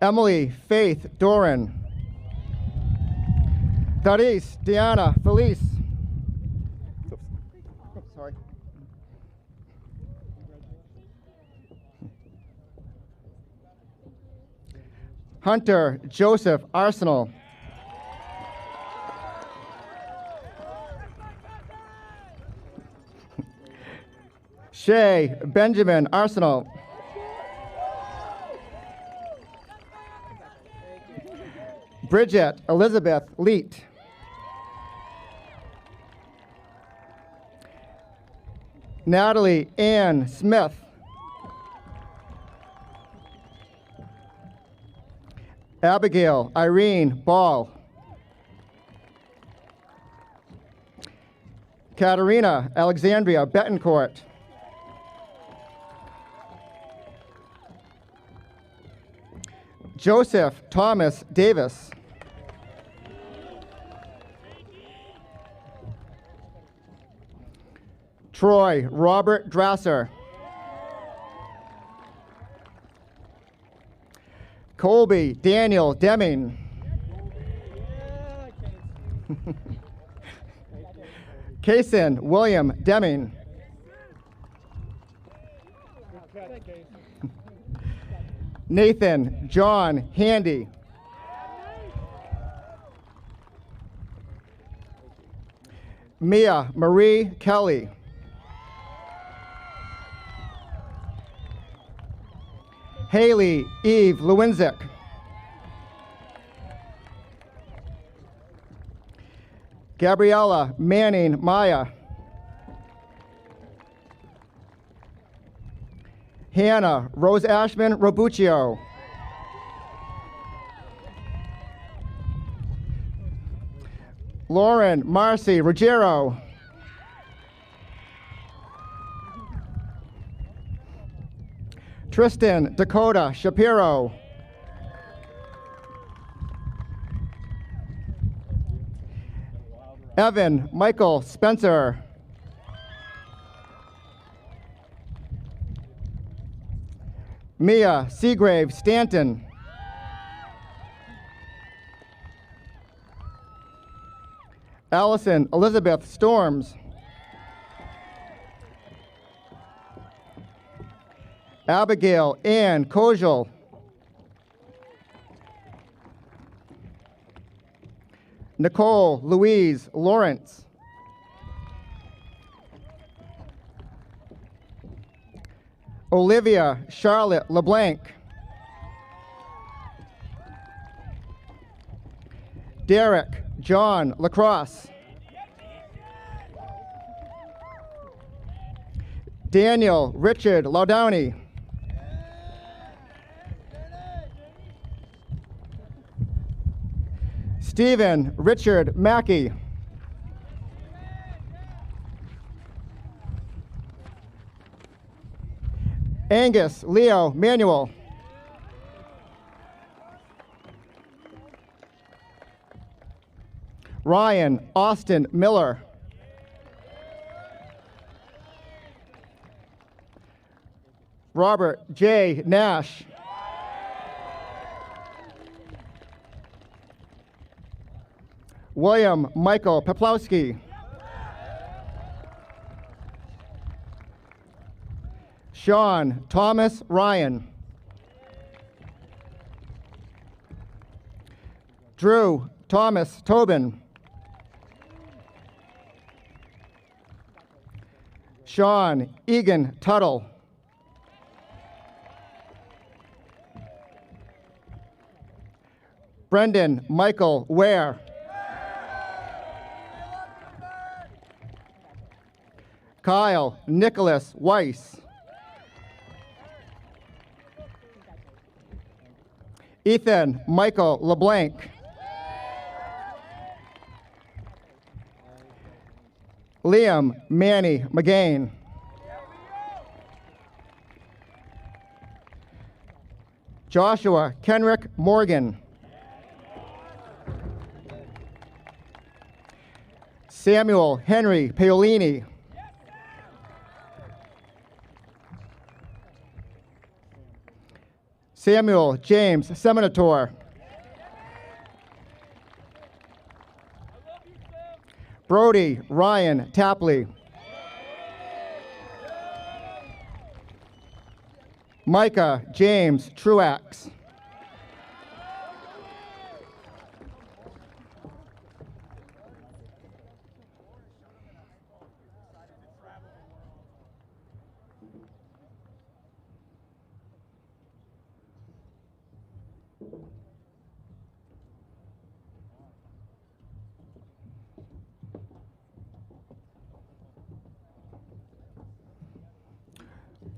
Emily Faith Doran. Daris Diana Felice. Sorry. Hunter Joseph Arsenal. Shay Benjamin Arsenal. Bridget Elizabeth Leet. Natalie Ann Smith. Abigail Irene Ball. Katerina Alexandria Betancourt. Joseph Thomas Davis. Troy Robert Drasser. Colby Daniel Deming. Kaysen William Deming. Nathan John Handy. Mia Marie Kelly. Haley Eve Lewinzik. Gabriella Manning Maya. Hannah Rose Ashman Robuccio. Lauren Marcy Ruggiero. Tristan Dakota Shapiro. Evan Michael Spencer. Mia Seagrave Stanton. Allison Elizabeth Storms. Abigail Ann Kojal. Nicole Louise Lawrence. Olivia Charlotte LeBlanc. Derek John Lacrosse. Daniel Richard Laudowney. Stephen Richard Mackey. Angus Leo Manuel. Ryan Austin Miller. Robert J. Nash. William Michael Peplowski. Sean Thomas Ryan. Drew Thomas Tobin. Sean Egan Tuttle. Brendan Michael Ware. Kyle Nicholas Weiss. Ethan Michael LeBlanc. Liam Manny McGain. Joshua Kenrick Morgan. Samuel Henry Paolini. Samuel James Seminator. Brody Ryan Tapley. Micah James Truax.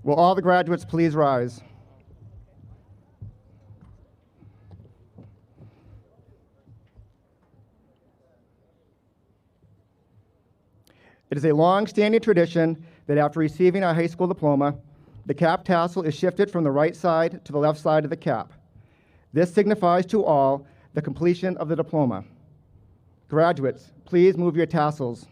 Will all the graduates please rise? It is a long-standing tradition that after receiving a high school diploma, the cap tassel is shifted from the right side to the left side of the cap. This signifies to all the completion of the diploma. Graduates, please move your tassels.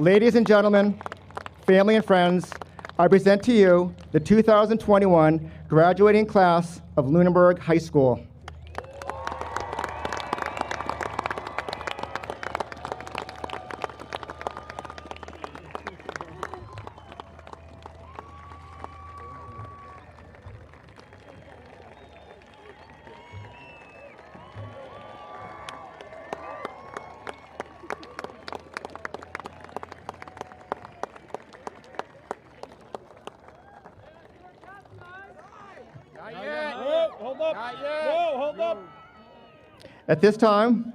Ladies and gentlemen, family and friends, I present to you the 2021 graduating class of Lunenburg High School. At this time,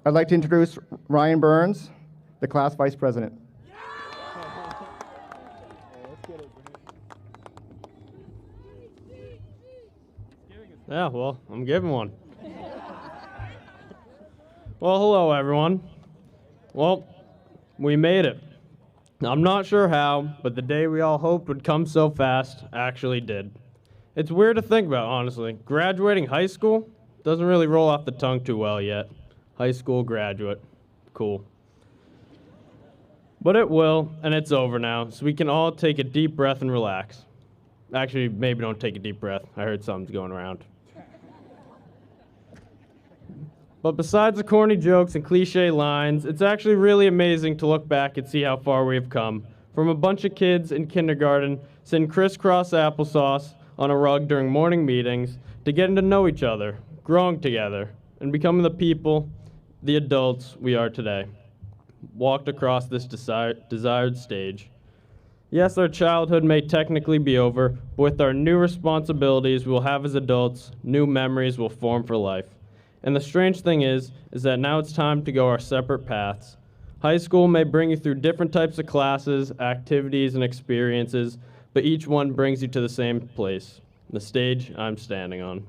I'd like to introduce Ryan Burns, the class vice president. Yeah, well, I'm giving one. Well, hello, everyone. Well, we made it. I'm not sure how, but the day we all hoped would come so fast actually did. It's weird to think about, honestly. Graduating high school doesn't really roll off the tongue too well yet. High school graduate. Cool. But it will, and it's over now, so we can all take a deep breath and relax. Actually, maybe don't take a deep breath. I heard something's going around. But besides the corny jokes and cliche lines, it's actually really amazing to look back and see how far we've come. From a bunch of kids in kindergarten sitting crisscross applesauce on a rug during morning meetings to getting to know each other, growing together, and becoming the people, the adults we are today. Walked across this desired stage. Yes, our childhood may technically be over, but with our new responsibilities we'll have as adults, new memories will form for life. And the strange thing is that now it's time to go our separate paths. High school may bring you through different types of classes, activities, and experiences, but each one brings you to the same place, the stage I'm standing on.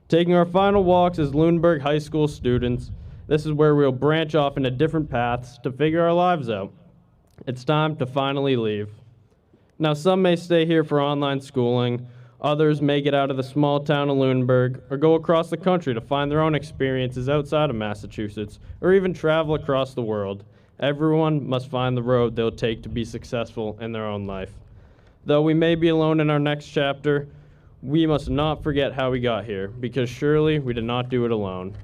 Taking our final walks as Lunenburg High School students, this is where we'll branch off into different paths to figure our lives out. It's time to finally leave. Now, some may stay here for online schooling, others may get out of the small town of Lunenburg or go across the country to find their own experiences outside of Massachusetts or even travel across the world. Everyone must find the road they'll take to be successful in their own life. Though we may be alone in our next chapter, we must not forget how we got here, because surely we did not do it alone.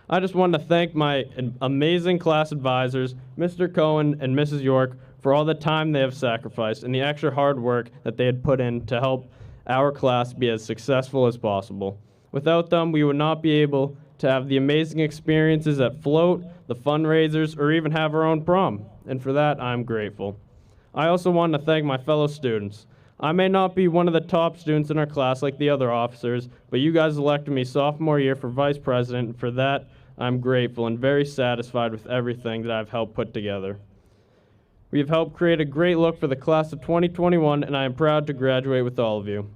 I just want to thank my amazing class advisors, Mr. Cohen and Mrs. York, for all the time they have sacrificed and the extra hard work that they had put in to help our class be as successful as possible. Without them, we would not be able to have the amazing experiences at Float, the fundraisers, or even have our own prom, and for that, I'm grateful. I also want to thank my fellow students. I may not be one of the top students in our class like the other officers, but you guys elected me sophomore year for vice president, and for that, I'm grateful and very satisfied with everything that I've helped put together. We have helped create a great look for the class of 2021, and I am proud to graduate with all of you.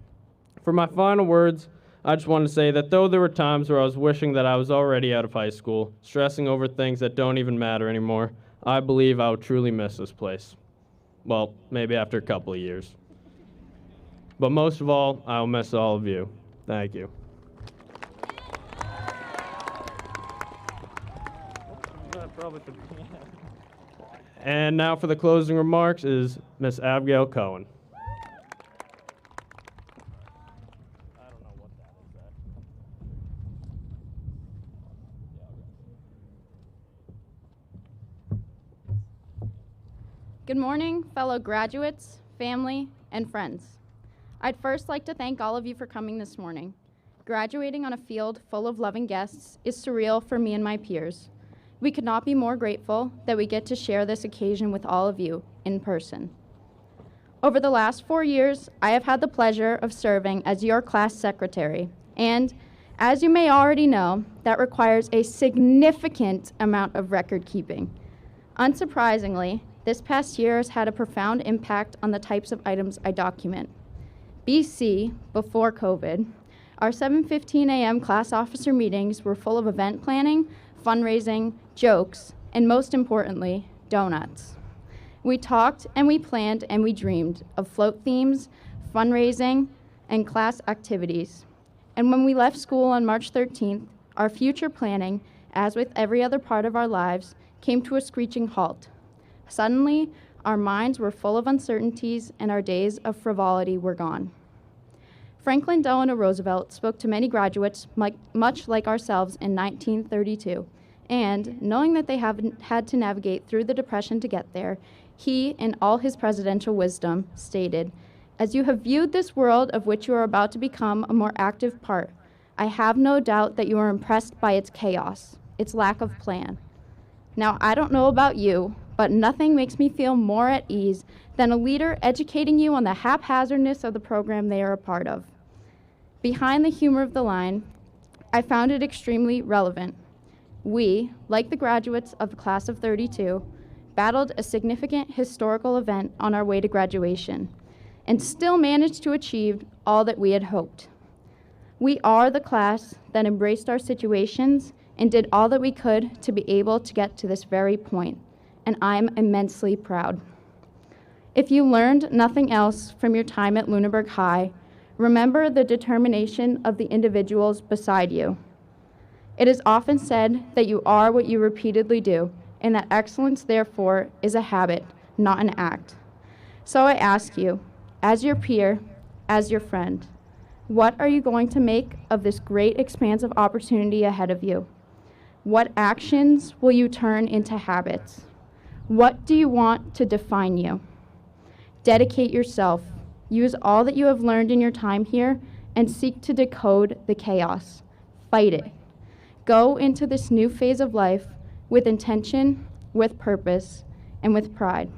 For my final words, I just want to say that though there were times where I was wishing that I was already out of high school, stressing over things that don't even matter anymore, I believe I will truly miss this place. Well, maybe after a couple of years. But most of all, I will miss all of you. Thank you. And now for the closing remarks is Miss Abigail Cohen. Good morning, fellow graduates, family, and friends. I'd first like to thank all of you for coming this morning. Graduating on a field full of loving guests is surreal for me and my peers. We could not be more grateful that we get to share this occasion with all of you in person. Over the last 4 years, I have had the pleasure of serving as your class secretary, and as you may already know, that requires a significant amount of record keeping. Unsurprisingly, this past year has had a profound impact on the types of items I document. BC, before COVID, our 7:15 a.m. class officer meetings were full of event planning, fundraising, jokes, and most importantly, donuts. We talked and we planned and we dreamed of float themes, fundraising, and class activities. And when we left school on March 13th, our future planning, as with every other part of our lives, came to a screeching halt. Suddenly, our minds were full of uncertainties and our days of frivolity were gone. Franklin Delano Roosevelt spoke to many graduates much like ourselves in 1932, and knowing that they had to navigate through the Depression to get there, he, in all his presidential wisdom, stated, "As you have viewed this world of which you are about to become a more active part, I have no doubt that you are impressed by its chaos, its lack of plan." Now, I don't know about you, but nothing makes me feel more at ease than a leader educating you on the haphazardness of the program they are a part of. Behind the humor of the line, I found it extremely relevant. We, like the graduates of the class of 32, battled a significant historical event on our way to graduation, and still managed to achieve all that we had hoped. We are the class that embraced our situations and did all that we could to be able to get to this very point, and I'm immensely proud. If you learned nothing else from your time at Lunenburg High, remember the determination of the individuals beside you. It is often said that you are what you repeatedly do, and that excellence, therefore, is a habit, not an act. So I ask you, as your peer, as your friend, what are you going to make of this great expanse of opportunity ahead of you? What actions will you turn into habits? What do you want to define you? Dedicate yourself. Use all that you have learned in your time here and seek to decode the chaos. Fight it. Go into this new phase of life with intention, with purpose, and with pride.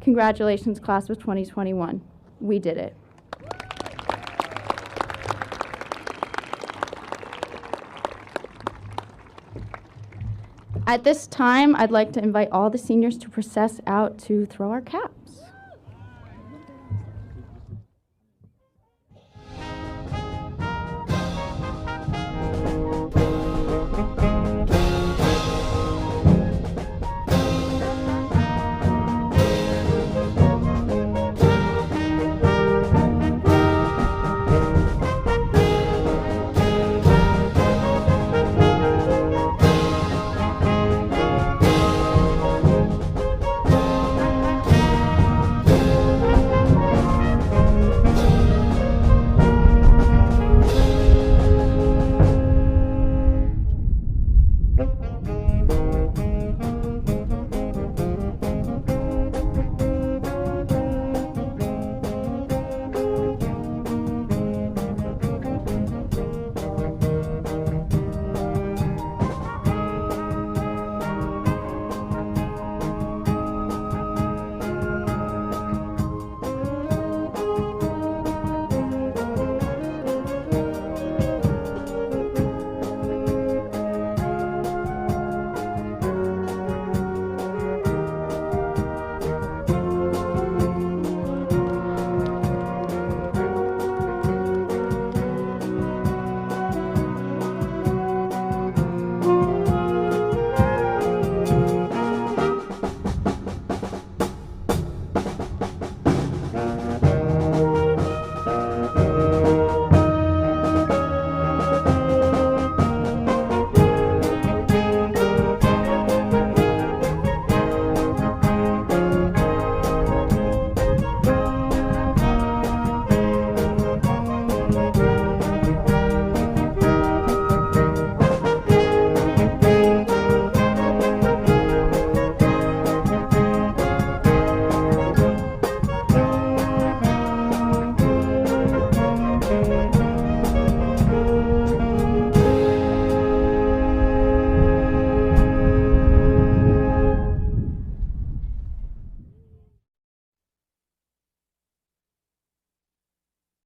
Congratulations, class of 2021. We did it. At this time, I'd like to invite all the seniors to process out to throw our cap.